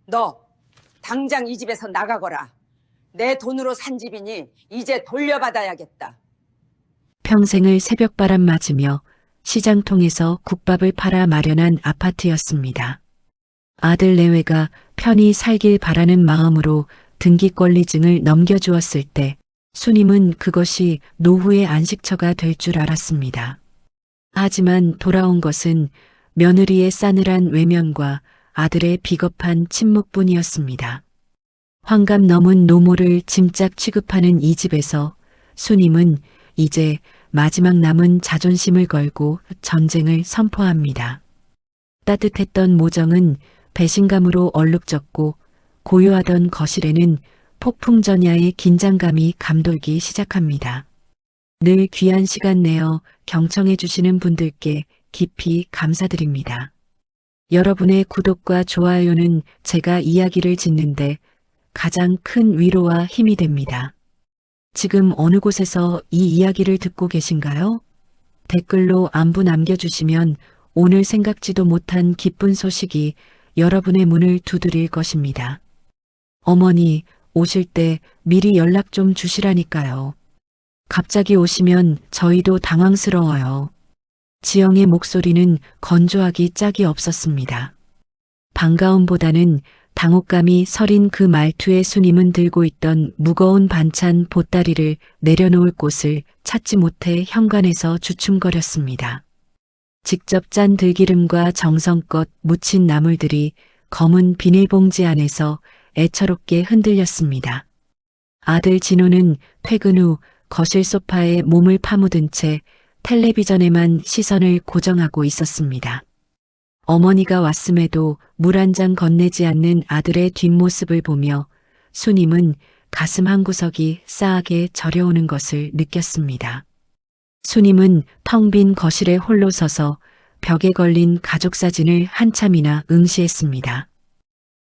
너 당장 이 집에서 나가거라. 내 돈으로 산 집이니 이제 돌려받아야겠다. 평생을 새벽바람 맞으며 시장통에서 국밥을 팔아 마련한 아파트였습니다. 아들 내외가 편히 살길 바라는 마음으로 등기권리증을 넘겨주었을 때 수님은 그것이 노후의 안식처가 될 줄 알았습니다. 하지만 돌아온 것은 며느리의 싸늘한 외면과 아들의 비겁한 침묵뿐이었습니다. 환갑 넘은 노모를 짐짝 취급하는 이 집에서 수님은 이제 마지막 남은 자존심을 걸고 전쟁을 선포합니다. 따뜻했던 모정은 배신감으로 얼룩졌고 고요하던 거실에는 폭풍전야의 긴장감이 감돌기 시작합니다. 늘 귀한 시간 내어 경청해 주시는 분들께 깊이 감사드립니다. 여러분의 구독과 좋아요는 제가 이야기를 짓는데 가장 큰 위로와 힘이 됩니다. 지금 어느 곳에서 이 이야기를 듣고 계신가요? 댓글로 안부 남겨주시면 오늘 생각지도 못한 기쁜 소식이 여러분의 문을 두드릴 것입니다. 어머니, 오실 때 미리 연락 좀 주시라니까요. 갑자기 오시면 저희도 당황스러워요. 지영의 목소리는 건조하기 짝이 없었습니다. 반가움보다는 당혹감이 서린 그 말투에 수님은 들고 있던 무거운 반찬 보따리를 내려놓을 곳을 찾지 못해 현관에서 주춤거렸습니다. 직접 짠 들기름과 정성껏 무친 나물들이 검은 비닐봉지 안에서 애처롭게 흔들렸습니다. 아들 진호는 퇴근 후 거실 소파에 몸을 파묻은 채 텔레비전에만 시선을 고정하고 있었습니다. 어머니가 왔음에도 물 한 잔 건네지 않는 아들의 뒷모습을 보며 수님은 가슴 한구석이 싸하게 저려오는 것을 느꼈습니다. 수님은 텅 빈 거실에 홀로 서서 벽에 걸린 가족 사진을 한참이나 응시했습니다.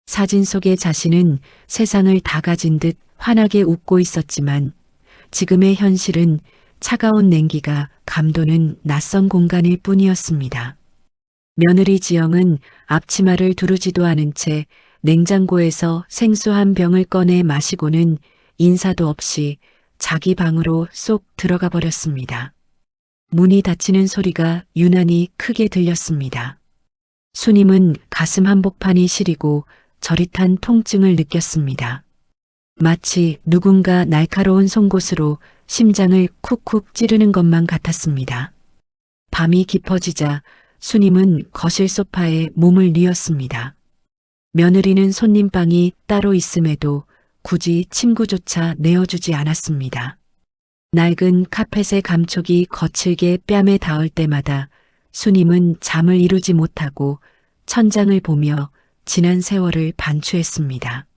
사진 속의 자신은 세상을 다 가진 듯 환하게 웃고 있었지만 지금의 현실은 차가운 냉기가 감도는 낯선 공간일 뿐이었습니다. 며느리 지영은 앞치마를 두르지도 않은 채 냉장고에서 생수 한 병을 꺼내 마시고는 인사도 없이 자기 방으로 쏙 들어가 버렸습니다. 문이 닫히는 소리가 유난히 크게 들렸습니다. 수님은 가슴 한복판이 시리고 저릿한 통증을 느꼈습니다. 마치 누군가 날카로운 송곳으로 심장을 쿡쿡 찌르는 것만 같았습니다. 밤이 깊어지자 수님은 거실 소파에 몸을 뉘었습니다. 며느리는 손님방이 따로 있음에도 굳이 침구조차 내어주지 않았습니다. 낡은 카펫의 감촉이 거칠게 뺨에 닿을 때마다 수님은 잠을 이루지 못하고 천장을 보며 지난 세월을 반추했습니다.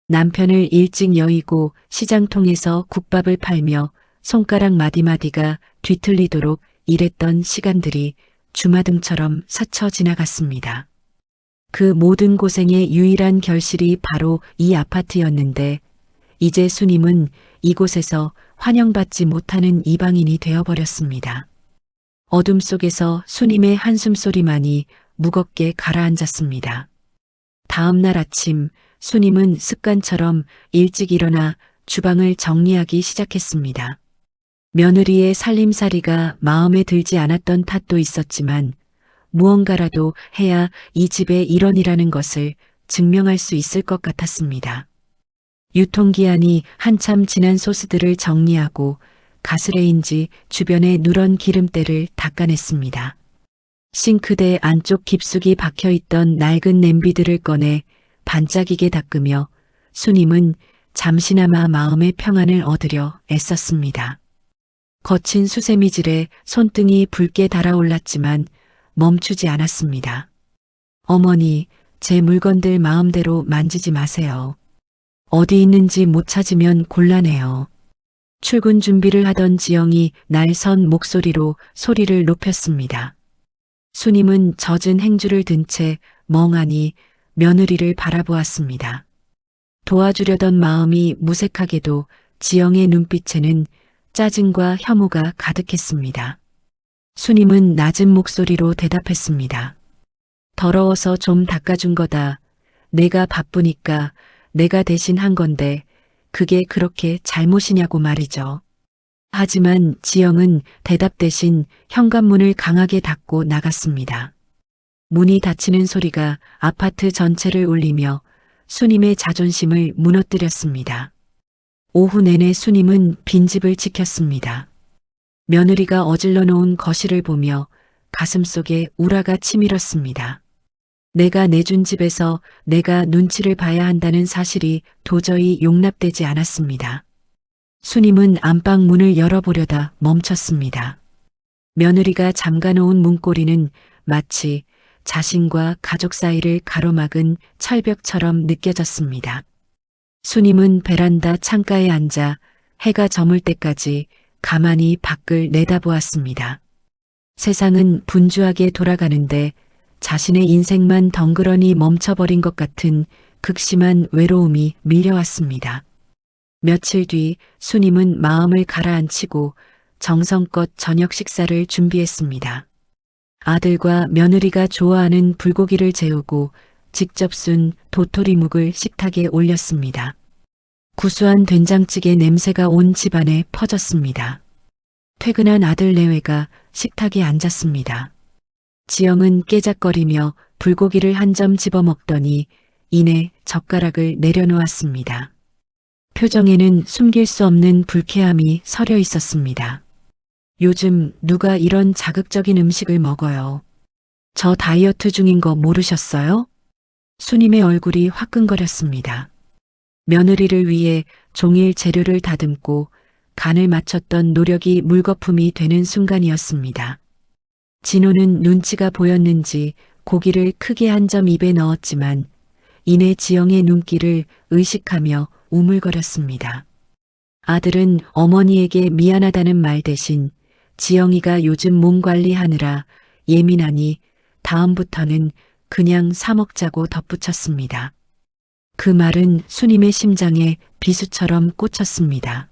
남편을 일찍 여의고 시장통에서 국밥을 팔며 손가락 마디마디가 뒤틀리도록 일했던 시간들이 주마등처럼 스쳐 지나갔습니다. 그 모든 고생의 유일한 결실이 바로 이 아파트였는데 이제 수님은 이곳에서 환영받지 못하는 이방인이 되어버렸습니다. 어둠 속에서 수님의 한숨소리만이 무겁게 가라앉았습니다. 다음 날 아침 수님은 습관처럼 일찍 일어나 주방을 정리하기 시작했습니다. 며느리의 살림살이가 마음에 들지 않았던 탓도 있었지만 무언가라도 해야 이 집의 일원이라는 것을 증명할 수 있을 것 같았습니다. 유통기한이 한참 지난 소스들을 정리하고 가스레인지 주변의 누런 기름때를 닦아냈습니다. 싱크대 안쪽 깊숙이 박혀있던 낡은 냄비들을 꺼내 반짝이게 닦으며 수님은 잠시나마 마음의 평안을 얻으려 애썼습니다. 거친 수세미질에 손등이 붉게 달아올랐지만 멈추지 않았습니다. 어머니, 제 물건들 마음대로 만지지 마세요. 어디 있는지 못 찾으면 곤란해요. 출근 준비를 하던 지영이 날선 목소리로 소리를 높였습니다. 수님은 젖은 행주를 든 채 멍하니 며느리를 바라보았습니다. 도와주려던 마음이 무색하게도 지영의 눈빛에는 짜증과 혐오가 가득했습니다. 수님은 낮은 목소리로 대답했습니다. 더러워서 좀 닦아준 거다. 내가 바쁘니까 내가 대신 한 건데 그게 그렇게 잘못이냐고 말이죠. 하지만 지영은 대답 대신 현관문을 강하게 닫고 나갔습니다. 문이 닫히는 소리가 아파트 전체를 울리며 수님의 자존심을 무너뜨렸습니다. 오후 내내 수님은 빈집을 지켰습니다. 며느리가 어질러 놓은 거실을 보며 가슴속에 우라가 치밀었습니다. 내가 내준 집에서 내가 눈치를 봐야 한다는 사실이 도저히 용납되지 않았습니다. 수님은 안방 문을 열어보려다 멈췄습니다. 며느리가 잠가놓은 문고리는 마치 자신과 가족 사이를 가로막은 철벽처럼 느껴졌습니다. 수님은 베란다 창가에 앉아 해가 저물 때까지 가만히 밖을 내다보았습니다. 세상은 분주하게 돌아가는데 자신의 인생만 덩그러니 멈춰버린 것 같은 극심한 외로움이 밀려왔습니다. 며칠 뒤 수님은 마음을 가라앉히고 정성껏 저녁 식사를 준비했습니다. 아들과 며느리가 좋아하는 불고기를 재우고 직접 순 도토리묵을 식탁에 올렸습니다. 구수한 된장찌개 냄새가 온 집안에 퍼졌습니다. 퇴근한 아들 내외가 식탁에 앉았습니다. 지영은 깨작거리며 불고기를 한 점 집어먹더니 이내 젓가락을 내려놓았습니다. 표정에는 숨길 수 없는 불쾌함이 서려 있었습니다. 요즘 누가 이런 자극적인 음식을 먹어요? 저 다이어트 중인 거 모르셨어요? 수님의 얼굴이 화끈거렸습니다. 며느리를 위해 종일 재료를 다듬고 간을 맞췄던 노력이 물거품이 되는 순간이었습니다. 진호는 눈치가 보였는지 고기를 크게 한 점 입에 넣었지만 이내 지영의 눈길을 의식하며 우물거렸습니다. 아들은 어머니에게 미안하다는 말 대신 지영이가 요즘 몸 관리하느라 예민하니 다음부터는 그냥 사 먹자고 덧붙였습니다. 그 말은 수님의 심장에 비수처럼 꽂혔습니다.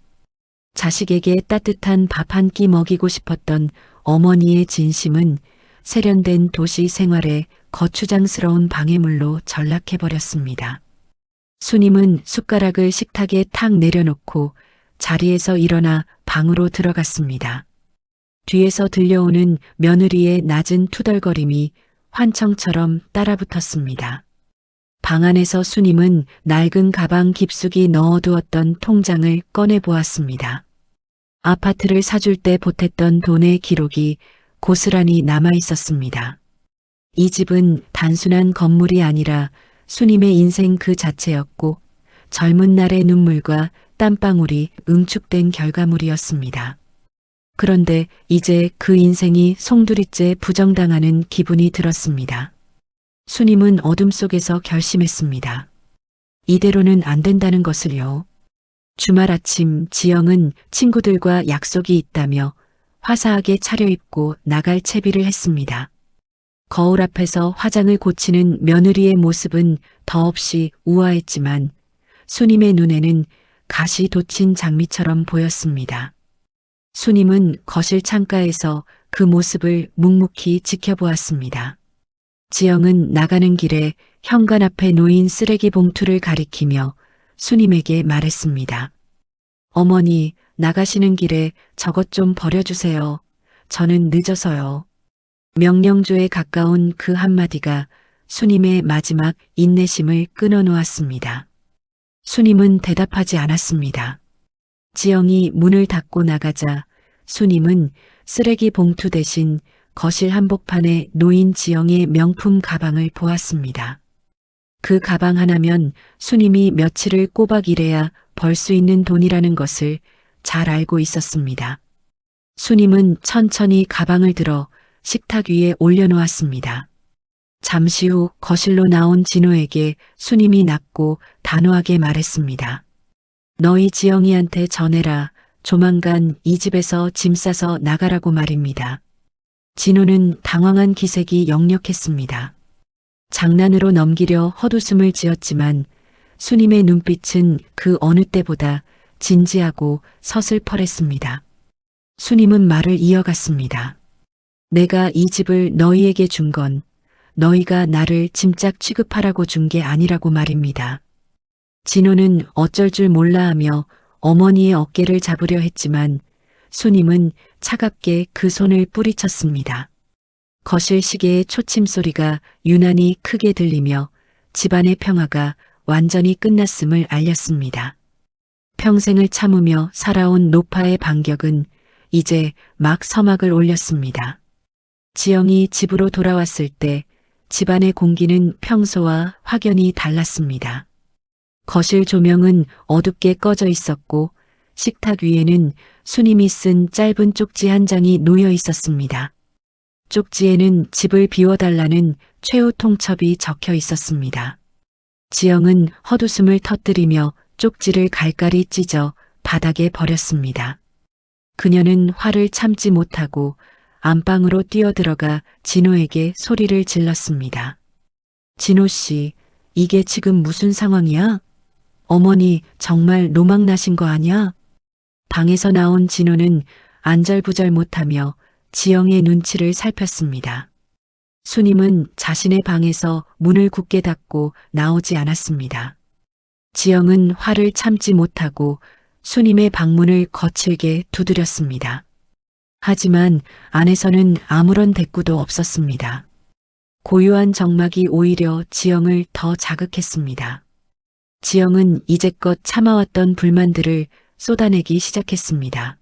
자식에게 따뜻한 밥 한 끼 먹이고 싶었던 어머니의 진심은 세련된 도시 생활에 거추장스러운 방해물로 전락해버렸습니다. 수님은 숟가락을 식탁에 탁 내려놓고 자리에서 일어나 방으로 들어갔습니다. 뒤에서 들려오는 며느리의 낮은 투덜거림이 환청처럼 따라붙었습니다. 방 안에서 수님은 낡은 가방 깊숙이 넣어두었던 통장을 꺼내보았습니다. 아파트를 사줄 때 보탰던 돈의 기록이 고스란히 남아 있었습니다. 이 집은 단순한 건물이 아니라 수님의 인생 그 자체였고 젊은 날의 눈물과 땀방울이 응축된 결과물이었습니다. 그런데 이제 그 인생이 송두리째 부정당하는 기분이 들었습니다. 수님은 어둠 속에서 결심했습니다. 이대로는 안 된다는 것을요. 주말 아침 지영은 친구들과 약속이 있다며 화사하게 차려입고 나갈 채비를 했습니다. 거울 앞에서 화장을 고치는 며느리의 모습은 더없이 우아했지만 수님의 눈에는 가시 돋친 장미처럼 보였습니다. 수님은 거실 창가에서 그 모습을 묵묵히 지켜보았습니다. 지영은 나가는 길에 현관 앞에 놓인 쓰레기 봉투를 가리키며 수님에게 말했습니다. 어머니, 나가시는 길에 저것 좀 버려주세요. 저는 늦어서요. 명령조에 가까운 그 한마디가 수님의 마지막 인내심을 끊어놓았습니다. 수님은 대답하지 않았습니다. 지영이 문을 닫고 나가자 수님은 쓰레기 봉투 대신 거실 한복판에 놓인 지영의 명품 가방을 보았습니다. 그 가방 하나면 수님이 며칠을 꼬박 일해야 벌 수 있는 돈이라는 것을 잘 알고 있었습니다. 수님은 천천히 가방을 들어 식탁 위에 올려놓았습니다. 잠시 후 거실로 나온 진호에게 수님이 낮고 단호하게 말했습니다. 너희 지영이한테 전해라. 조만간 이 집에서 짐 싸서 나가라고 말입니다. 진호는 당황한 기색이 역력했습니다. 장난으로 넘기려 헛웃음을 지었지만 수님의 눈빛은 그 어느 때보다 진지하고 서슬퍼랬습니다. 수님은 말을 이어갔습니다. 내가 이 집을 너희에게 준 건 너희가 나를 짐짝 취급하라고 준 게 아니라고 말입니다. 진호는 어쩔 줄 몰라 하며 어머니의 어깨를 잡으려 했지만 수님은 차갑게 그 손을 뿌리쳤습니다. 거실 시계의 초침 소리가 유난히 크게 들리며 집안의 평화가 완전히 끝났음을 알렸습니다. 평생을 참으며 살아온 노파의 반격은 이제 막 서막을 올렸습니다. 지영이 집으로 돌아왔을 때 집안의 공기는 평소와 확연히 달랐습니다. 거실 조명은 어둡게 꺼져 있었고 식탁 위에는 수님이 쓴 짧은 쪽지 한 장이 놓여 있었습니다. 쪽지에는 집을 비워달라는 최후 통첩이 적혀 있었습니다. 지영은 헛웃음을 터뜨리며 쪽지를 갈갈이 찢어 바닥에 버렸습니다. 그녀는 화를 참지 못하고 안방으로 뛰어들어가 진호에게 소리를 질렀습니다. 진호 씨, 이게 지금 무슨 상황이야? 어머니 정말 노망 나신 거 아냐? 방에서 나온 진호는 안절부절 못하며 지영의 눈치를 살폈습니다. 수님은 자신의 방에서 문을 굳게 닫고 나오지 않았습니다. 지영은 화를 참지 못하고 수님의 방문을 거칠게 두드렸습니다. 하지만 안에서는 아무런 대꾸도 없었습니다. 고요한 정막이 오히려 지영을 더 자극했습니다. 지영은 이제껏 참아왔던 불만들을 쏟아내기 시작했습니다.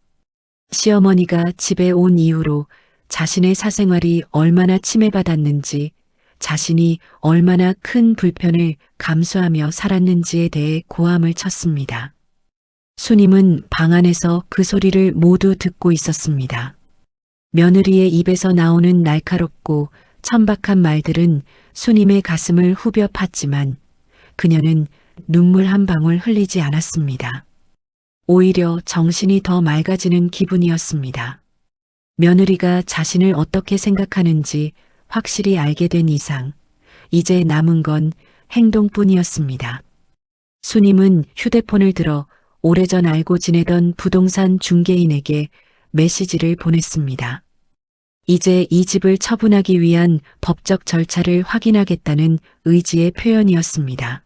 시어머니가 집에 온 이후로 자신의 사생활이 얼마나 침해받았는지, 자신이 얼마나 큰 불편을 감수하며 살았는지에 대해 고함을 쳤습니다. 수님은 방 안에서 그 소리를 모두 듣고 있었습니다. 며느리의 입에서 나오는 날카롭고 천박한 말들은 수님의 가슴을 후벼 팠지만 그녀는 눈물 한 방울 흘리지 않았습니다. 오히려 정신이 더 맑아지는 기분이었습니다. 며느리가 자신을 어떻게 생각하는지 확실히 알게 된 이상 이제 남은 건 행동뿐이었습니다. 수님은 휴대폰을 들어 오래전 알고 지내던 부동산 중개인에게 메시지를 보냈습니다. 이제 이 집을 처분하기 위한 법적 절차를 확인하겠다는 의지의 표현이었습니다.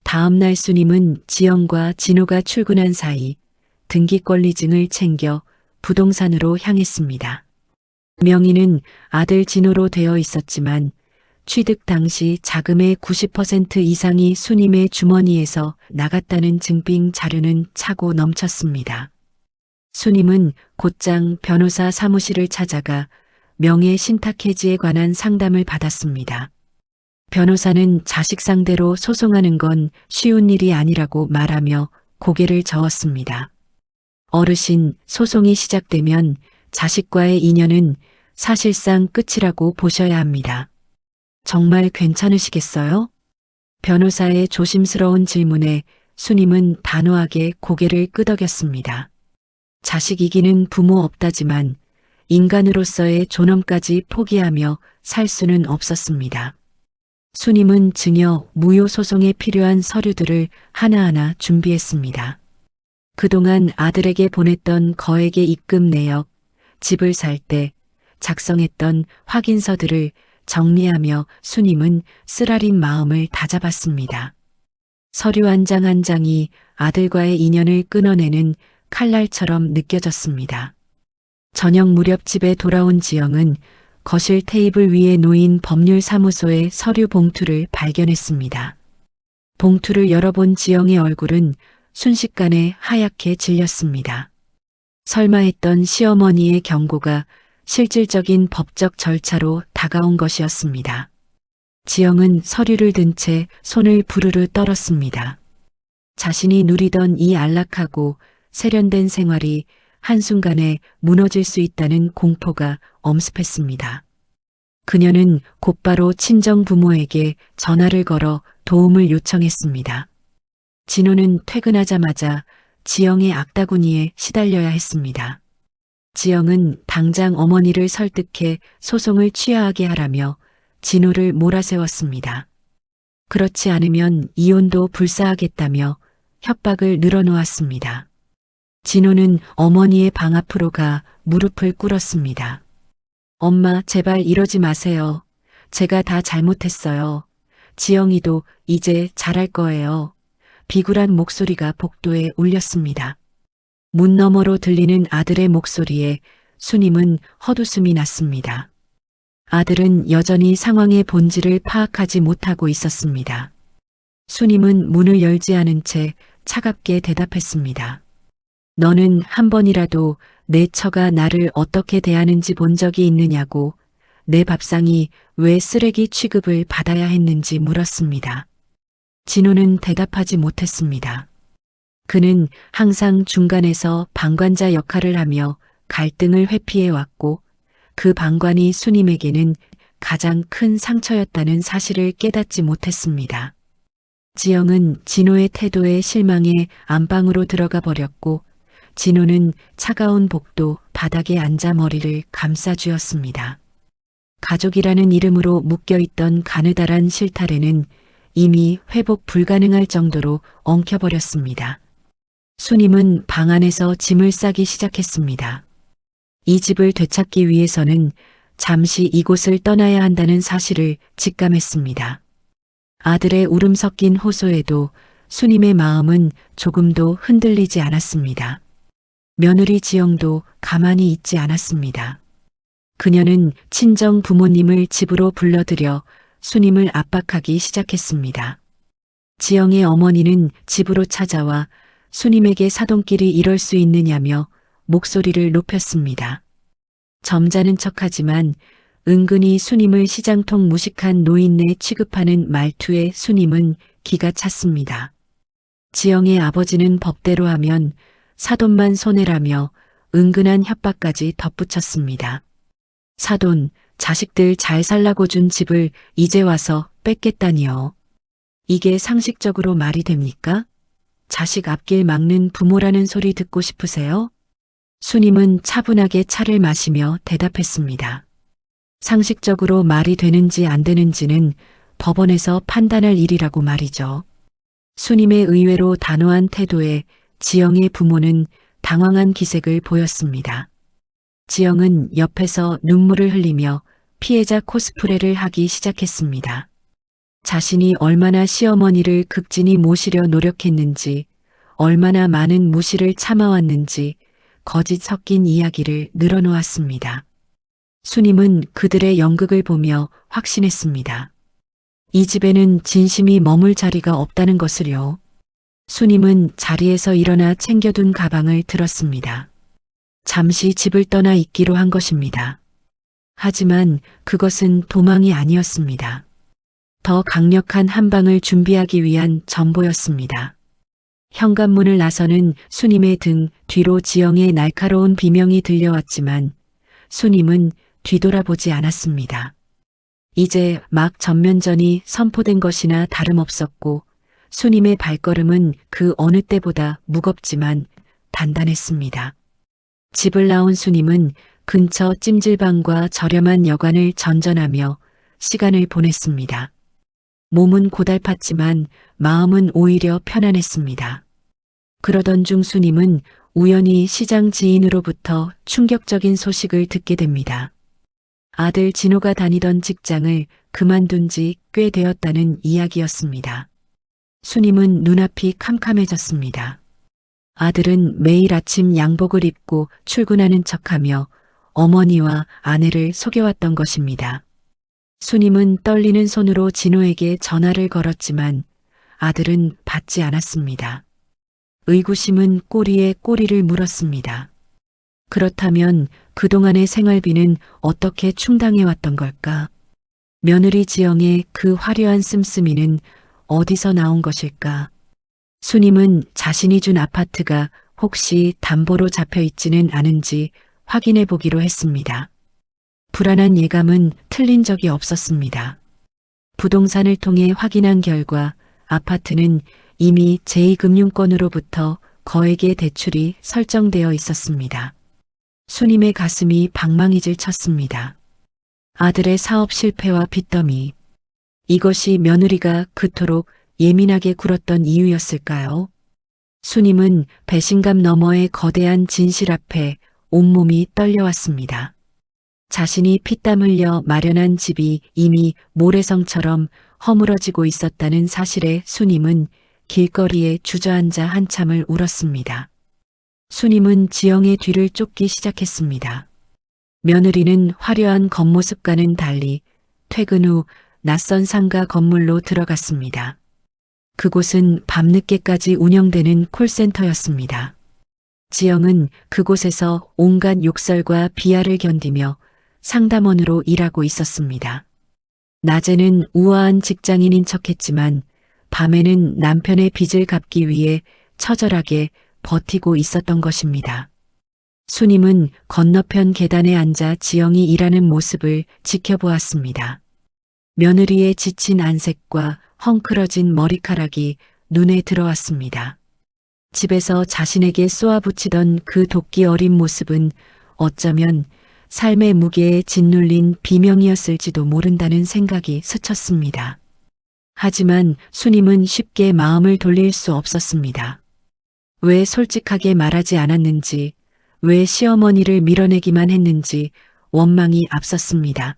다음 날 수님은 지영과 진호가 출근한 사이 등기권리증을 챙겨 부동산으로 향했습니다. 명의는 아들 진호로 되어 있었지만 취득 당시 자금의 90% 이상이 수님의 주머니에서 나갔다는 증빙 자료는 차고 넘쳤습니다. 수님은 곧장 변호사 사무실을 찾아가 명예 신탁 해지에 관한 상담을 받았습니다. 변호사는 자식 상대로 소송하는 건 쉬운 일이 아니라고 말하며 고개를 저었습니다. 어르신, 소송이 시작되면 자식과의 인연은 사실상 끝이라고 보셔야 합니다. 정말 괜찮으시겠어요? 변호사의 조심스러운 질문에 수님은 단호하게 고개를 끄덕였습니다. 자식 이기는 부모 없다지만 인간으로서의 존엄까지 포기하며 살 수는 없었습니다. 수님은 증여, 무효 소송에 필요한 서류들을 하나하나 준비했습니다. 그동안 아들에게 보냈던 거액의 입금 내역, 집을 살 때 작성했던 확인서들을 정리하며 수님은 쓰라린 마음을 다잡았습니다. 서류 한 장 한 장이 아들과의 인연을 끊어내는 칼날처럼 느껴졌습니다. 저녁 무렵 집에 돌아온 지영은 거실 테이블 위에 놓인 법률사무소의 서류 봉투를 발견했습니다. 봉투를 열어본 지영의 얼굴은 순식간에 하얗게 질렸습니다. 설마 했던 시어머니의 경고가 실질적인 법적 절차로 다가온 것이었습니다. 지영은 서류를 든 채 손을 부르르 떨었습니다. 자신이 누리던 이 안락하고 세련된 생활이 한순간에 무너질 수 있다는 공포가 엄습했습니다. 그녀는 곧바로 친정 부모에게 전화를 걸어 도움을 요청했습니다. 진호는 퇴근하자마자 지영의 악다구니에 시달려야 했습니다. 지영은 당장 어머니를 설득해 소송을 취하하게 하라며 진호를 몰아세웠습니다. 그렇지 않으면 이혼도 불사하겠다며 협박을 늘어놓았습니다. 진호는 어머니의 방 앞으로 가 무릎을 꿇었습니다. 엄마, 제발 이러지 마세요. 제가 다 잘못했어요. 지영이도 이제 잘할 거예요. 비굴한 목소리가 복도에 울렸습니다. 문 너머로 들리는 아들의 목소리에 수님은 헛웃음이 났습니다. 아들은 여전히 상황의 본질을 파악하지 못하고 있었습니다. 수님은 문을 열지 않은 채 차갑게 대답했습니다. 너는 한 번이라도 내 처가 나를 어떻게 대하는지 본 적이 있느냐고, 내 밥상이 왜 쓰레기 취급을 받아야 했는지 물었습니다. 진호는 대답하지 못했습니다. 그는 항상 중간에서 방관자 역할을 하며 갈등을 회피해 왔고, 그 방관이 수님에게는 가장 큰 상처였다는 사실을 깨닫지 못했습니다. 지영은 진호의 태도에 실망해 안방으로 들어가 버렸고, 진호는 차가운 복도 바닥에 앉아 머리를 감싸쥐었습니다. 가족이라는 이름으로 묶여있던 가느다란 실타래는 이미 회복 불가능할 정도로 엉켜버렸습니다. 수님은 방 안에서 짐을 싸기 시작했습니다. 이 집을 되찾기 위해서는 잠시 이곳을 떠나야 한다는 사실을 직감했습니다. 아들의 울음 섞인 호소에도 수님의 마음은 조금도 흔들리지 않았습니다. 며느리 지영도 가만히 있지 않았습니다. 그녀는 친정 부모님을 집으로 불러들여 수님을 압박하기 시작했습니다. 지영의 어머니는 집으로 찾아와 수님에게 사돈끼리 이럴 수 있느냐며 목소리를 높였습니다. 점잖은 척하지만 은근히 수님을 시장통 무식한 노인네 취급하는 말투에 수님은 기가 찼습니다. 지영의 아버지는 법대로 하면 사돈만 손해라며 은근한 협박까지 덧붙였습니다. 사돈, 자식들 잘 살라고 준 집을 이제 와서 뺏겠다니요. 이게 상식적으로 말이 됩니까? 자식 앞길 막는 부모라는 소리 듣고 싶으세요? 수님은 차분하게 차를 마시며 대답했습니다. 상식적으로 말이 되는지 안 되는지는 법원에서 판단할 일이라고 말이죠. 수님의 의외로 단호한 태도에 지영의 부모는 당황한 기색을 보였습니다. 지영은 옆에서 눈물을 흘리며 피해자 코스프레를 하기 시작했습니다. 자신이 얼마나 시어머니를 극진히 모시려 노력했는지, 얼마나 많은 무시를 참아왔는지 거짓 섞인 이야기를 늘어놓았습니다. 수님은 그들의 연극을 보며 확신했습니다. 이 집에는 진심이 머물 자리가 없다는 것을요. 수님은 자리에서 일어나 챙겨둔 가방을 들었습니다. 잠시 집을 떠나 있기로 한 것입니다. 하지만 그것은 도망이 아니었습니다. 더 강력한 한방을 준비하기 위한 전보였습니다. 현관문을 나서는 수님의 등 뒤로 지영의 날카로운 비명이 들려왔지만 수님은 뒤돌아보지 않았습니다. 이제 막 전면전이 선포된 것이나 다름없었고 수님의 발걸음은 그 어느 때보다 무겁지만 단단했습니다. 집을 나온 수님은 근처 찜질방과 저렴한 여관을 전전하며 시간을 보냈습니다. 몸은 고달팠지만 마음은 오히려 편안했습니다. 그러던 중 수님은 우연히 시장 지인으로부터 충격적인 소식을 듣게 됩니다. 아들 진호가 다니던 직장을 그만둔 지 꽤 되었다는 이야기였습니다. 수님은 눈앞이 캄캄해졌습니다. 아들은 매일 아침 양복을 입고 출근하는 척하며 어머니와 아내를 속여왔던 것입니다. 수님은 떨리는 손으로 진호에게 전화를 걸었지만 아들은 받지 않았습니다. 의구심은 꼬리에 꼬리를 물었습니다. 그렇다면 그동안의 생활비는 어떻게 충당해왔던 걸까? 며느리 지영의 그 화려한 씀씀이는 어디서 나온 것일까? 수님은 자신이 준 아파트가 혹시 담보로 잡혀 있지는 않은지 확인해 보기로 했습니다. 불안한 예감은 틀린 적이 없었습니다. 부동산을 통해 확인한 결과 아파트는 이미 제2금융권으로부터 거액의 대출이 설정되어 있었습니다. 수님의 가슴이 방망이질 쳤습니다. 아들의 사업 실패와 빚더미, 이것이 며느리가 그토록 예민하게 굴었던 이유였을까요? 수님은 배신감 너머의 거대한 진실 앞에 온몸이 떨려왔습니다. 자신이 피땀 흘려 마련한 집이 이미 모래성처럼 허물어지고 있었다는 사실에 수님은 길거리에 주저앉아 한참을 울었습니다. 수님은 지영의 뒤를 쫓기 시작했습니다. 며느리는 화려한 겉모습과는 달리 퇴근 후 낯선 상가 건물로 들어갔습니다. 그곳은 밤늦게까지 운영되는 콜센터였습니다. 지영은 그곳에서 온갖 욕설과 비하를 견디며 상담원으로 일하고 있었습니다. 낮에는 우아한 직장인인 척했지만 밤에는 남편의 빚을 갚기 위해 처절하게 버티고 있었던 것입니다. 수님은 건너편 계단에 앉아 지영이 일하는 모습을 지켜보았습니다. 며느리의 지친 안색과 헝클어진 머리카락이 눈에 들어왔습니다. 집에서 자신에게 쏘아붙이던 그 도끼 어린 모습은 어쩌면 삶의 무게에 짓눌린 비명이었을지도 모른다는 생각이 스쳤습니다. 하지만 수님은 쉽게 마음을 돌릴 수 없었습니다. 왜 솔직하게 말하지 않았는지, 왜 시어머니를 밀어내기만 했는지 원망이 앞섰습니다.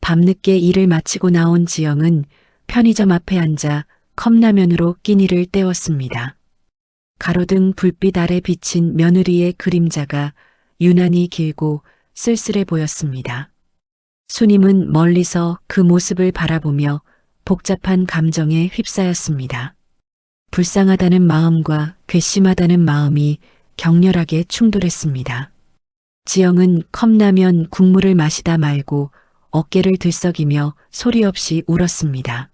밤늦게 일을 마치고 나온 지영은 편의점 앞에 앉아 컵라면으로 끼니를 때웠습니다. 가로등 불빛 아래 비친 며느리의 그림자가 유난히 길고 쓸쓸해 보였습니다. 수님은 멀리서 그 모습을 바라보며 복잡한 감정에 휩싸였습니다. 불쌍하다는 마음과 괘씸하다는 마음이 격렬하게 충돌했습니다. 지영은 컵라면 국물을 마시다 말고 어깨를 들썩이며 소리 없이 울었습니다.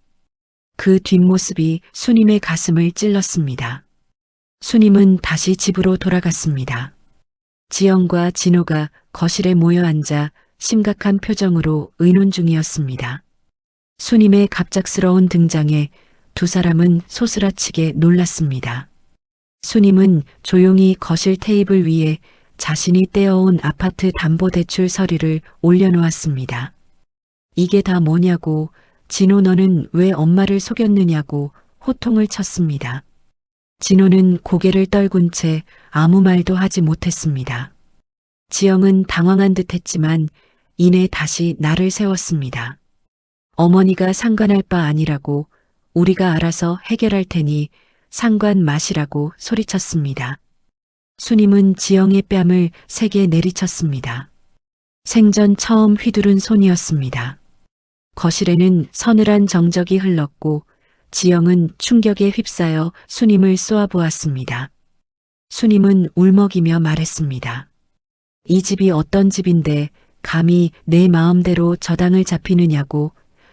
그 뒷모습이 수님의 가슴을 찔렀습니다. 수님은 다시 집으로 돌아갔습니다. 지영과 진호가 거실에 모여 앉아 심각한 표정으로 의논 중이었습니다. 수님의 갑작스러운 등장에 두 사람은 소스라치게 놀랐습니다. 수님은 조용히 거실 테이블 위에 자신이 떼어온 아파트 담보대출 서류를 올려놓았습니다. 이게 다 뭐냐고, 진호 너는 왜 엄마를 속였느냐고 호통을 쳤습니다. 진호는 고개를 떨군 채 아무 말도 하지 못했습니다. 지영은 당황한 듯 했지만 이내 다시 날을 세웠습니다. 어머니가 상관할 바 아니라고, 우리가 알아서 해결할 테니 상관 마시라고 소리쳤습니다. 수님은 지영의 뺨을 세게 내리쳤습니다. 생전 처음 휘두른 손이었습니다. 거실에는 서늘한 정적이 흘렀고 지영은 충격에 휩싸여 수님을 쏘아보았습니다. 수님은 울먹이며 말했습니다. 이 집이 어떤 집인데 감히 내 마음대로 저당을 잡히느냐고,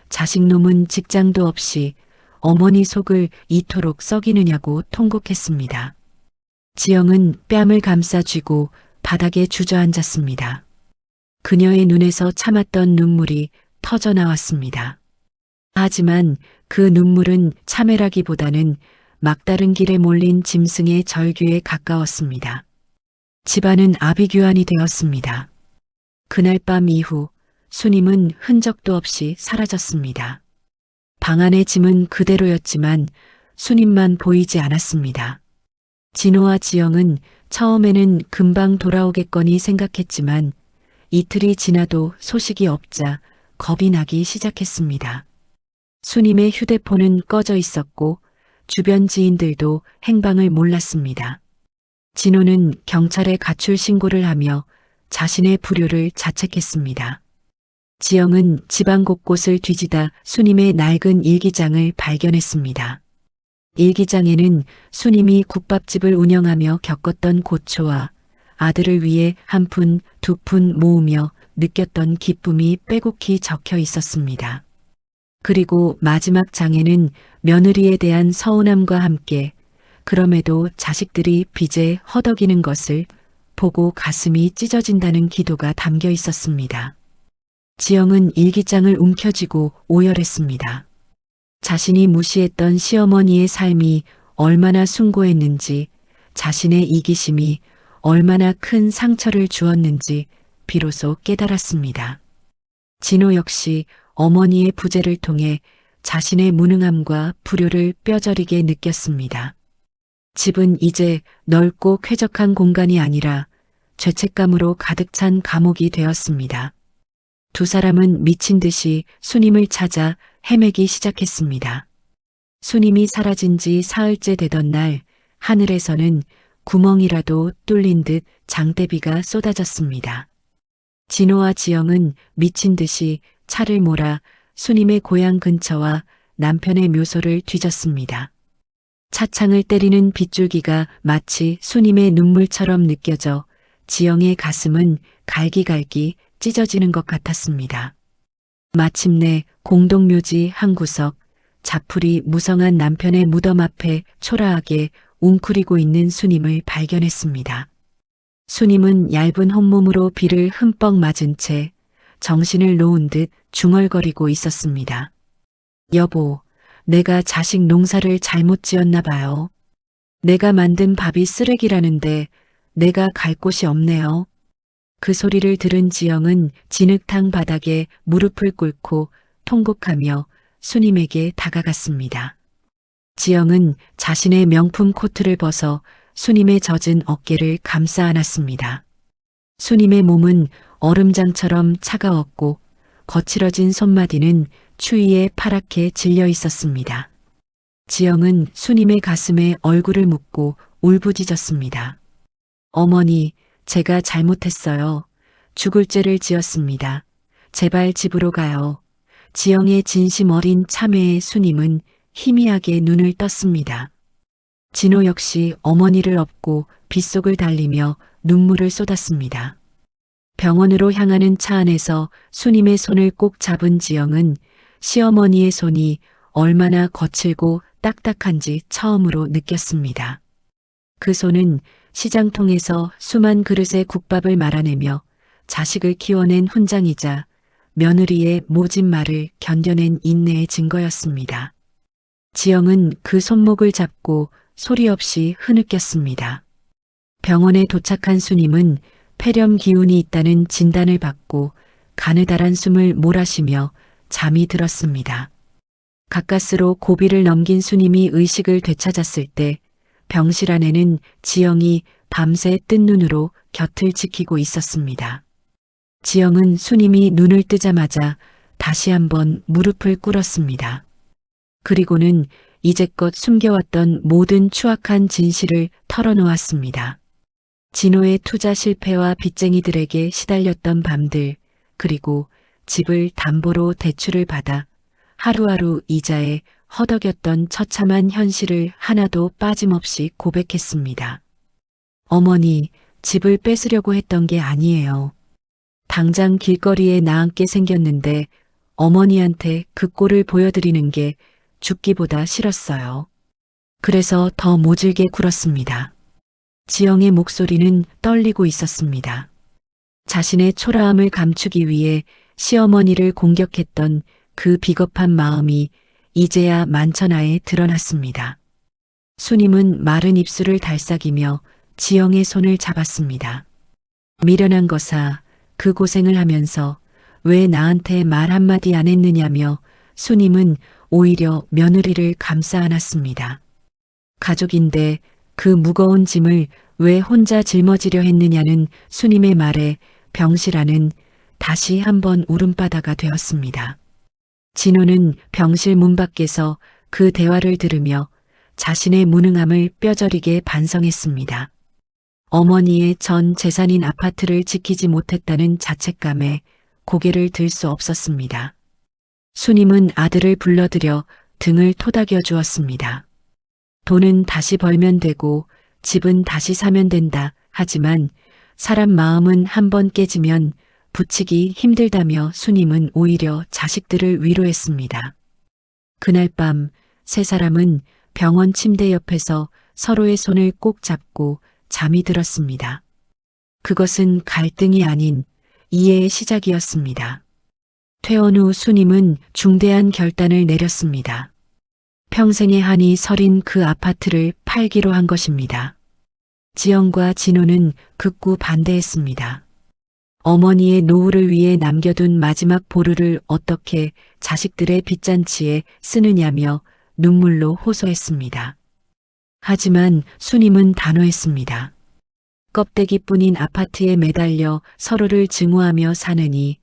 자식놈은 직장도 없이 어머니 속을 이토록 썩이느냐고 통곡했습니다. 지영은 뺨을 감싸 쥐고 바닥에 주저앉았습니다. 그녀의 눈에서 참았던 눈물이 터져 나왔습니다. 하지만 그 눈물은 참회라기보다는 막다른 길에 몰린 짐승의 절규에 가까웠습니다. 집안은 아비규환이 되었습니다. 그날 밤 이후 수님은 흔적도 없이 사라졌습니다. 방 안의 짐은 그대로였지만 수님만 보이지 않았습니다. 진호와 지영은 처음에는 금방 돌아오겠거니 생각했지만 이틀이 지나도 소식이 없자 겁이 나기 시작했습니다. 수님의 휴대폰은 꺼져 있었고 주변 지인들도 행방을 몰랐습니다. 진호는 경찰에 가출 신고를 하며 자신의 불효를 자책했습니다. 지영은 집안 곳곳을 뒤지다 수님의 낡은 일기장을 발견했습니다. 일기장에는 수님이 국밥집을 운영하며 겪었던 고초와 아들을 위해 한 푼, 두 푼 모으며 느꼈던 기쁨이 빼곡히 적혀 있었습니다. 그리고 마지막 장에는 며느리에 대한 서운함과 함께 그럼에도 자식들이 빚에 허덕이는 것을 보고 가슴이 찢어진다는 기도가 담겨 있었습니다. 지영은 일기장을 움켜쥐고 오열했습니다. 자신이 무시했던 시어머니의 삶이 얼마나 숭고했는지, 자신의 이기심이 얼마나 큰 상처를 주었는지 비로소 깨달았습니다. 진호 역시 어머니의 부재를 통해 자신의 무능함과 불효를 뼈저리게 느꼈습니다. 집은 이제 넓고 쾌적한 공간이 아니라 죄책감으로 가득 찬 감옥이 되었습니다. 두 사람은 미친 듯이 수님을 찾아 헤매기 시작했습니다. 수님이 사라진 지 사흘째 되던 날, 하늘에서는 구멍이라도 뚫린 듯 장대비가 쏟아졌습니다. 진호와 지영은 미친 듯이 차를 몰아 수님의 고향 근처와 남편의 묘소를 뒤졌습니다. 차창을 때리는 빗줄기가 마치 수님의 눈물처럼 느껴져 지영의 가슴은 갈기갈기 찢어지는 것 같았습니다. 마침내 공동묘지 한 구석, 자풀이 무성한 남편의 무덤 앞에 초라하게 웅크리고 있는 수님을 발견했습니다. 수님은 얇은 혼몸으로 비를 흠뻑 맞은 채 정신을 놓은 듯 중얼거리고 있었습니다. 여보, 내가 자식 농사를 잘못 지었나 봐요. 내가 만든 밥이 쓰레기라는데 내가 갈 곳이 없네요. 그 소리를 들은 지영은 진흙탕 바닥에 무릎을 꿇고 통곡하며 수님에게 다가갔습니다. 지영은 자신의 명품 코트를 벗어 수님의 젖은 어깨를 감싸 안았습니다. 수님의 몸은 얼음장처럼 차가웠고 거칠어진 손마디는 추위에 파랗게 질려 있었습니다. 지영은 수님의 가슴에 얼굴을 묻고 울부짖었습니다. 어머니, 제가 잘못했어요. 죽을 죄를 지었습니다. 제발 집으로 가요. 지영의 진심 어린 참회에 수님은 희미하게 눈을 떴습니다. 진호 역시 어머니를 업고 빗속을 달리며 눈물을 쏟았습니다. 병원으로 향하는 차 안에서 수님의 손을 꼭 잡은 지영은 시어머니의 손이 얼마나 거칠고 딱딱한지 처음으로 느꼈습니다. 그 손은 시장통에서 수만 그릇의 국밥을 말아내며 자식을 키워낸 훈장이자 며느리의 모진 말을 견뎌낸 인내의 증거였습니다. 지영은 그 손목을 잡고 소리 없이 흐느꼈습니다. 병원에 도착한 수님은 폐렴 기운이 있다는 진단을 받고 가느다란 숨을 몰아쉬며 잠이 들었습니다. 가까스로 고비를 넘긴 수님이 의식을 되찾았을 때 병실 안에는 지영이 밤새 뜬 눈으로 곁을 지키고 있었습니다. 지영은 수님이 눈을 뜨자마자 다시 한번 무릎을 꿇었습니다. 그리고는 이제껏 숨겨왔던 모든 추악한 진실을 털어놓았습니다. 진호의 투자 실패와 빚쟁이들에게 시달렸던 밤들, 그리고 집을 담보로 대출을 받아 하루하루 이자에 허덕였던 처참한 현실을 하나도 빠짐없이 고백했습니다. 어머니, 집을 뺏으려고 했던 게 아니에요. 당장 길거리에 나앉게 생겼는데 어머니한테 그 꼴을 보여드리는 게 죽기보다 싫었어요. 그래서 더 모질게 굴었습니다. 지영의 목소리는 떨리고 있었습니다. 자신의 초라함을 감추기 위해 시어머니를 공격했던 그 비겁한 마음이 이제야 만천하에 드러났습니다. 수님은 마른 입술을 달싹이며 지영의 손을 잡았습니다. 미련한 거사, 그 고생을 하면서 왜 나한테 말 한마디 안 했느냐며 수님은 오히려 며느리를 감싸 안았습니다. 가족인데 그 무거운 짐을 왜 혼자 짊어지려 했느냐는 수님의 말에 병실 안은 다시 한번 울음바다가 되었습니다. 진호는 병실 문 밖에서 그 대화를 들으며 자신의 무능함을 뼈저리게 반성했습니다. 어머니의 전 재산인 아파트를 지키지 못했다는 자책감에 고개를 들 수 없었습니다. 수님은 아들을 불러들여 등을 토닥여 주었습니다. 돈은 다시 벌면 되고 집은 다시 사면 된다. 하지만 사람 마음은 한번 깨지면 붙이기 힘들다며 수님은 오히려 자식들을 위로했습니다. 그날 밤 세 사람은 병원 침대 옆에서 서로의 손을 꼭 잡고 잠이 들었습니다. 그것은 갈등이 아닌 이해의 시작이었습니다. 퇴원 후 수님은 중대한 결단을 내렸습니다. 평생의 한이 서린 그 아파트를 팔기로 한 것입니다. 지영과 진호는 극구 반대했습니다. 어머니의 노후를 위해 남겨둔 마지막 보루를 어떻게 자식들의 빚잔치에 쓰느냐며 눈물로 호소했습니다. 하지만 수님은 단호했습니다. 껍데기뿐인 아파트에 매달려 서로를 증오하며 사느니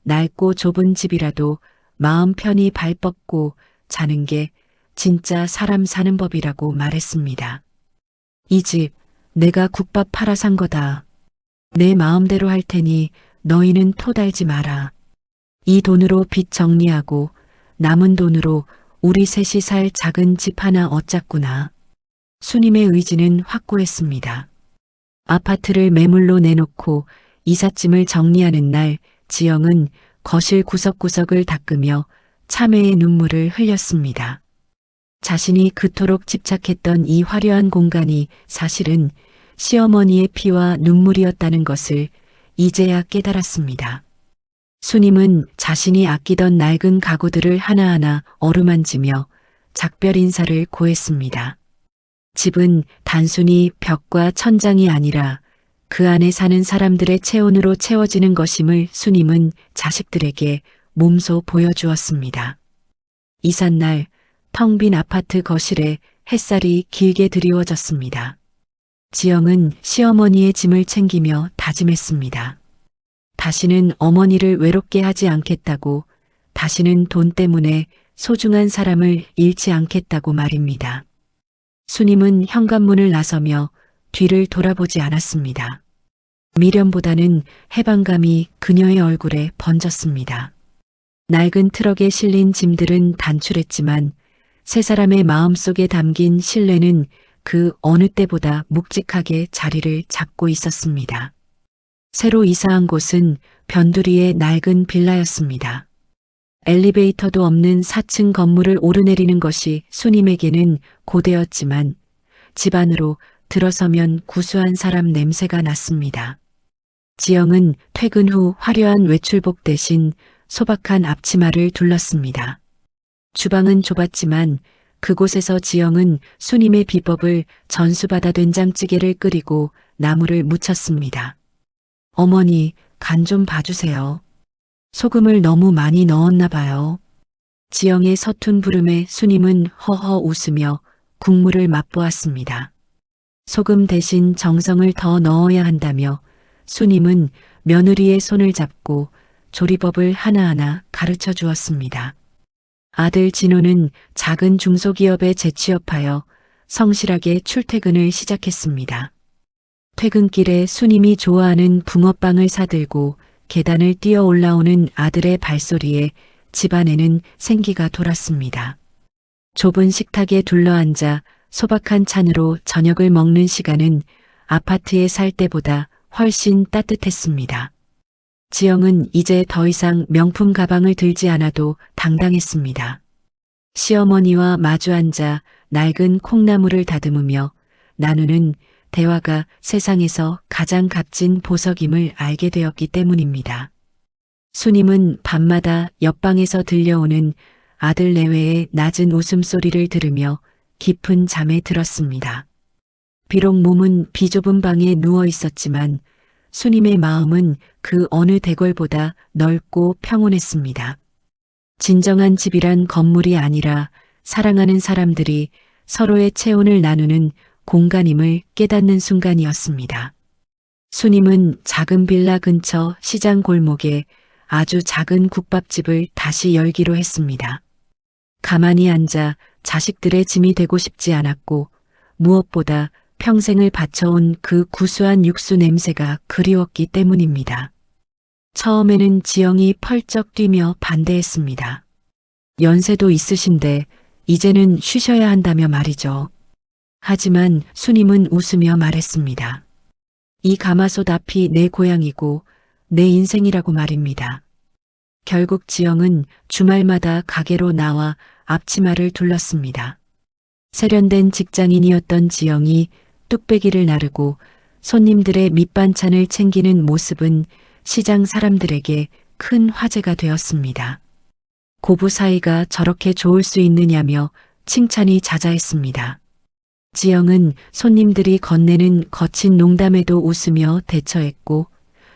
낡고 좁은 집이라도 마음 편히 발 뻗고 자는 게 진짜 사람 사는 법이라고 말했습니다. 이 집 내가 국밥 팔아 산 거다. 내 마음대로 할 테니 너희는 토 달지 마라. 이 돈으로 빚 정리하고 남은 돈으로 우리 셋이 살 작은 집 하나 얻자꾸나. 수님의 의지는 확고했습니다. 아파트를 매물로 내놓고 이삿짐을 정리하는 날 지영은 거실 구석구석을 닦으며 참회의 눈물을 흘렸습니다. 자신이 그토록 집착했던 이 화려한 공간이 사실은 시어머니의 피와 눈물이었다는 것을 이제야 깨달았습니다. 수님은 자신이 아끼던 낡은 가구들을 하나하나 어루만지며 작별 인사를 고했습니다. 집은 단순히 벽과 천장이 아니라 그 안에 사는 사람들의 체온으로 채워지는 것임을 수님은 자식들에게 몸소 보여주었습니다. 이삿날 텅 빈 아파트 거실에 햇살이 길게 드리워졌습니다. 지영은 시어머니의 짐을 챙기며 다짐했습니다. 다시는 어머니를 외롭게 하지 않겠다고, 다시는 돈 때문에 소중한 사람을 잃지 않겠다고 말입니다. 수님은 현관문을 나서며 뒤를 돌아보지 않았습니다. 미련보다는 해방감이 그녀의 얼굴에 번졌습니다. 낡은 트럭에 실린 짐들은 단출했지만 세 사람의 마음속에 담긴 신뢰는 그 어느 때보다 묵직하게 자리를 잡고 있었습니다. 새로 이사한 곳은 변두리의 낡은 빌라였습니다. 엘리베이터도 없는 4층 건물을 오르내리는 것이 수님에게는 고되었지만 집 안으로 들어서면 구수한 사람 냄새가 났습니다. 지영은 퇴근 후 화려한 외출복 대신 소박한 앞치마를 둘렀습니다. 주방은 좁았지만 그곳에서 지영은 수님의 비법을 전수받아 된장찌개를 끓이고 나물을 무쳤습니다. 어머니, 간 좀 봐주세요. 소금을 너무 많이 넣었나 봐요. 지영의 서툰 부름에 수님은 허허 웃으며 국물을 맛보았습니다. 소금 대신 정성을 더 넣어야 한다며 수님은 며느리의 손을 잡고 조리법을 하나하나 가르쳐 주었습니다. 아들 진호는 작은 중소기업에 재취업하여 성실하게 출퇴근을 시작했습니다. 퇴근길에 수님이 좋아하는 붕어빵을 사들고 계단을 뛰어 올라오는 아들의 발소리에 집안에는 생기가 돌았습니다. 좁은 식탁에 둘러앉아 소박한 찬으로 저녁을 먹는 시간은 아파트에 살 때보다 훨씬 따뜻했습니다. 지영은 이제 더 이상 명품 가방을 들지 않아도 당당했습니다. 시어머니와 마주 앉아 낡은 콩나물을 다듬으며 나누는 대화가 세상에서 가장 값진 보석임을 알게 되었기 때문입니다. 수님은 밤마다 옆방에서 들려오는 아들 내외의 낮은 웃음소리를 들으며 깊은 잠에 들었습니다. 비록 몸은 비좁은 방에 누워 있었지만 수님의 마음은 그 어느 대궐보다 넓고 평온했습니다. 진정한 집이란 건물이 아니라 사랑하는 사람들이 서로의 체온을 나누는 공간임을 깨닫는 순간이었습니다. 수님은 작은 빌라 근처 시장 골목에 아주 작은 국밥집을 다시 열기로 했습니다. 가만히 앉아 자식들의 짐이 되고 싶지 않았고 무엇보다 평생을 바쳐온 그 구수한 육수 냄새가 그리웠기 때문입니다. 처음에는 지영이 펄쩍 뛰며 반대했습니다. 연세도 있으신데 이제는 쉬셔야 한다며 말이죠. 하지만 수님은 웃으며 말했습니다. 이 가마솥 앞이 내 고향이고 내 인생이라고 말입니다. 결국 지영은 주말마다 가게로 나와 앞치마를 둘렀습니다. 세련된 직장인이었던 지영이 뚝배기를 나르고 손님들의 밑반찬을 챙기는 모습은 시장 사람들에게 큰 화제가 되었습니다. 고부 사이가 저렇게 좋을 수 있느냐며 칭찬이 자자했습니다. 지영은 손님들이 건네는 거친 농담에도 웃으며 대처했고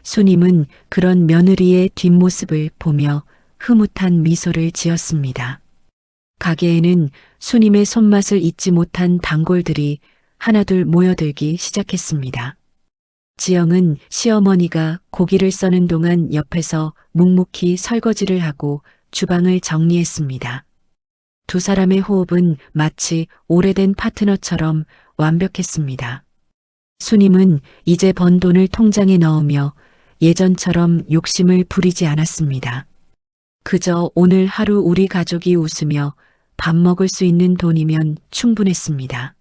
수님은 그런 며느리의 뒷모습을 보며 흐뭇한 미소를 지었습니다. 가게에는 수님의 손맛을 잊지 못한 단골들이 하나둘 모여들기 시작했습니다. 지영은 시어머니가 고기를 써는 동안 옆에서 묵묵히 설거지를 하고 주방을 정리했습니다. 두 사람의 호흡은 마치 오래된 파트너처럼 완벽했습니다. 수님은 이제 번 돈을 통장에 넣으며 예전처럼 욕심을 부리지 않았습니다. 그저 오늘 하루 우리 가족이 웃으며 밥 먹을 수 있는 돈이면 충분했습니다.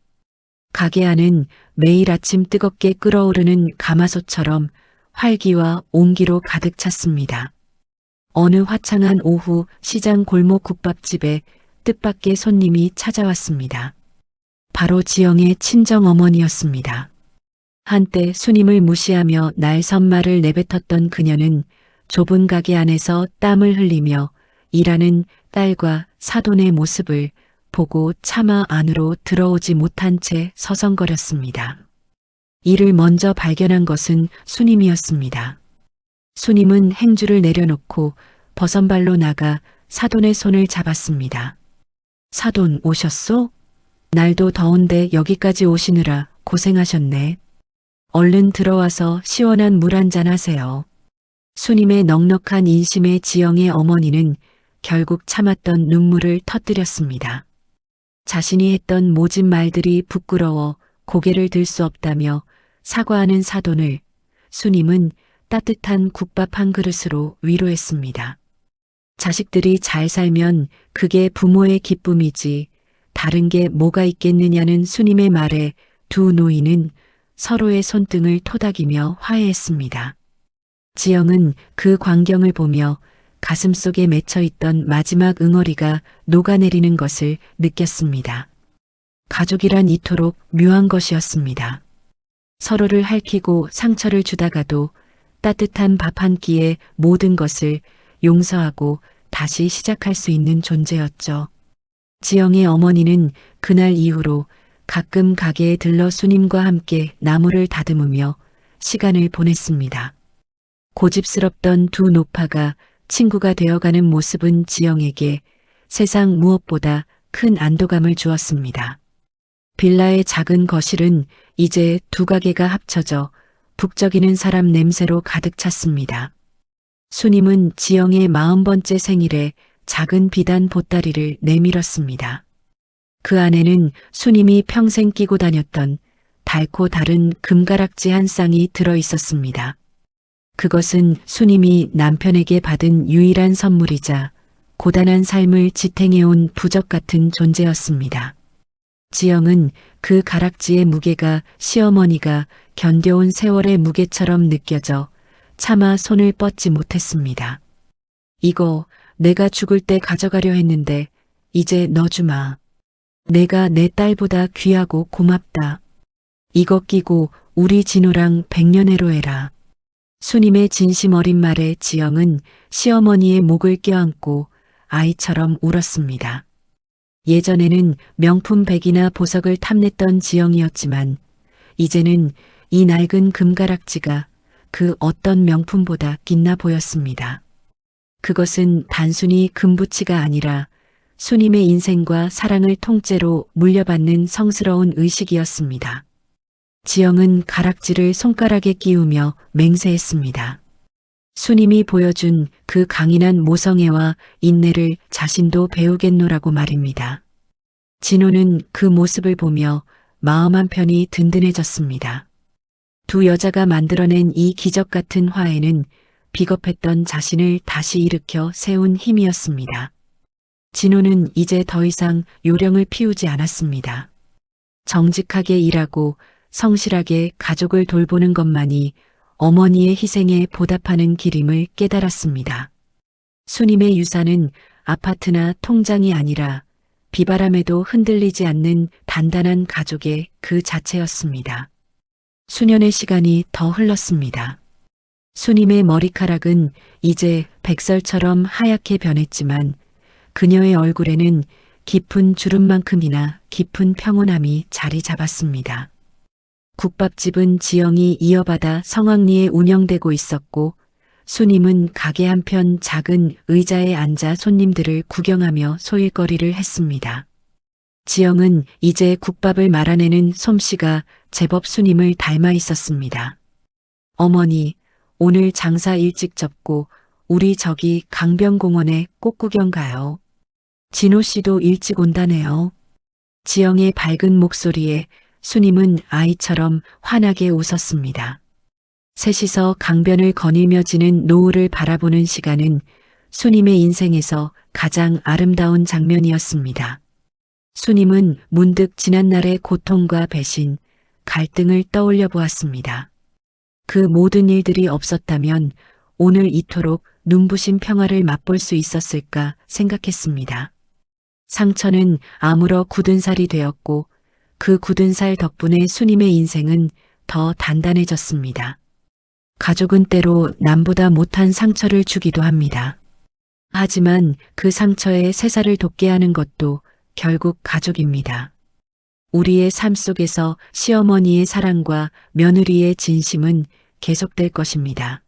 가게 안은 매일 아침 뜨겁게 끓어오르는 가마솥처럼 활기와 온기로 가득 찼습니다. 어느 화창한 오후 시장 골목 국밥집에 뜻밖의 손님이 찾아왔습니다. 바로 지영의 친정어머니였습니다. 한때 수님을 무시하며 날 선말을 내뱉었던 그녀는 좁은 가게 안에서 땀을 흘리며 일하는 딸과 사돈의 모습을 보고 차마 안으로 들어오지 못한 채 서성거렸습니다. 이를 먼저 발견한 것은 수님이었습니다. 수님은 행주를 내려놓고 버선발로 나가 사돈의 손을 잡았습니다. 사돈 오셨소? 날도 더운데 여기까지 오시느라 고생하셨네. 얼른 들어와서 시원한 물 한잔 하세요. 수님의 넉넉한 인심에 지영의 어머니는 결국 참았던 눈물을 터뜨렸습니다. 자신이 했던 모진 말들이 부끄러워 고개를 들 수 없다며 사과하는 사돈을 수님은 따뜻한 국밥 한 그릇으로 위로했습니다. 자식들이 잘 살면 그게 부모의 기쁨이지 다른 게 뭐가 있겠느냐는 수님의 말에 두 노인은 서로의 손등을 토닥이며 화해했습니다. 지영은 그 광경을 보며 가슴속에 맺혀있던 마지막 응어리가 녹아내리는 것을 느꼈습니다. 가족이란 이토록 묘한 것이었습니다. 서로를 핥히고 상처를 주다가도 따뜻한 밥 한 끼에 모든 것을 용서하고 다시 시작할 수 있는 존재였죠. 지영의 어머니는 그날 이후로 가끔 가게에 들러 수님과 함께 나무를 다듬으며 시간을 보냈습니다. 고집스럽던 두 노파가 친구가 되어가는 모습은 지영에게 세상 무엇보다 큰 안도감을 주었습니다. 빌라의 작은 거실은 이제 두 가게가 합쳐져 북적이는 사람 냄새로 가득 찼습니다. 수님은 지영의 40번째 생일에 작은 비단 보따리를 내밀었습니다. 그 안에는 수님이 평생 끼고 다녔던 달고 다른 금가락지 한 쌍이 들어 있었습니다. 그것은 수님이 남편에게 받은 유일한 선물이자 고단한 삶을 지탱해온 부적 같은 존재였습니다. 지영은 그 가락지의 무게가 시어머니가 견뎌온 세월의 무게처럼 느껴져 차마 손을 뻗지 못했습니다. 이거 내가 죽을 때 가져가려 했는데 이제 넣어주마. 내가 내 딸보다 귀하고 고맙다. 이거 끼고 우리 진호랑 백년해로 해라. 수님의 진심 어린 말에 지영은 시어머니의 목을 껴안고 아이처럼 울었습니다. 예전에는 명품 백이나 보석을 탐냈던 지영이었지만 이제는 이 낡은 금가락지가 그 어떤 명품보다 빛나 보였습니다. 그것은 단순히 금부치가 아니라 수님의 인생과 사랑을 통째로 물려받는 성스러운 의식이었습니다. 지영은 가락지를 손가락에 끼우며 맹세했습니다. 수님이 보여준 그 강인한 모성애와 인내를 자신도 배우겠노라고 말입니다. 진호는 그 모습을 보며 마음 한편이 든든해졌습니다. 두 여자가 만들어낸 이 기적 같은 화해는 비겁했던 자신을 다시 일으켜 세운 힘이었습니다. 진호는 이제 더 이상 요령을 피우지 않았습니다. 정직하게 일하고 성실하게 가족을 돌보는 것만이 어머니의 희생에 보답하는 길임을 깨달았습니다. 수님의 유산은 아파트나 통장이 아니라 비바람에도 흔들리지 않는 단단한 가족의 그 자체였습니다. 수년의 시간이 더 흘렀습니다. 수님의 머리카락은 이제 백설처럼 하얗게 변했지만 그녀의 얼굴에는 깊은 주름만큼이나 깊은 평온함이 자리 잡았습니다. 국밥집은 지영이 이어받아 성황리에 운영되고 있었고 수님은 가게 한편 작은 의자에 앉아 손님들을 구경하며 소일거리를 했습니다. 지영은 이제 국밥을 말아내는 솜씨가 제법 수님을 닮아 있었습니다. 어머니, 오늘 장사 일찍 접고 우리 저기 강변공원에 꽃구경 가요. 진호 씨도 일찍 온다네요. 지영의 밝은 목소리에 수님은 아이처럼 환하게 웃었습니다. 셋이서 강변을 거닐며 지는 노을을 바라보는 시간은 수님의 인생에서 가장 아름다운 장면이었습니다. 수님은 문득 지난날의 고통과 배신, 갈등을 떠올려 보았습니다. 그 모든 일들이 없었다면 오늘 이토록 눈부신 평화를 맛볼 수 있었을까 생각했습니다. 상처는 아물어 굳은 살이 되었고 그 굳은 살 덕분에 수님의 인생은 더 단단해졌습니다. 가족은 때로 남보다 못한 상처를 주기도 합니다. 하지만 그 상처에 새살을 돋게 하는 것도 결국 가족입니다. 우리의 삶 속에서 시어머니의 사랑과 며느리의 진심은 계속될 것입니다.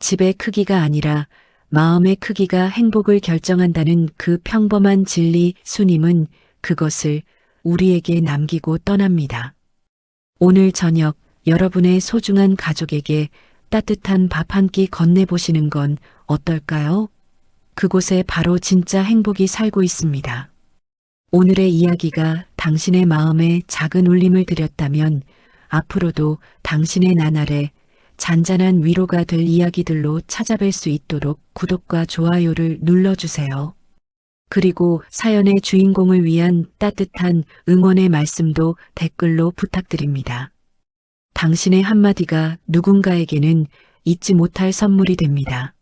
집의 크기가 아니라 마음의 크기가 행복을 결정한다는 그 평범한 진리, 수님은 그것을 우리에게 남기고 떠납니다. 오늘 저녁 여러분의 소중한 가족에게 따뜻한 밥 한 끼 건네보시는 건 어떨까요? 그곳에 바로 진짜 행복이 살고 있습니다. 오늘의 이야기가 당신의 마음에 작은 울림을 드렸다면 앞으로도 당신의 나날에 잔잔한 위로가 될 이야기들로 찾아뵐 수 있도록 구독과 좋아요를 눌러주세요. 그리고 사연의 주인공을 위한 따뜻한 응원의 말씀도 댓글로 부탁드립니다. 당신의 한마디가 누군가에게는 잊지 못할 선물이 됩니다.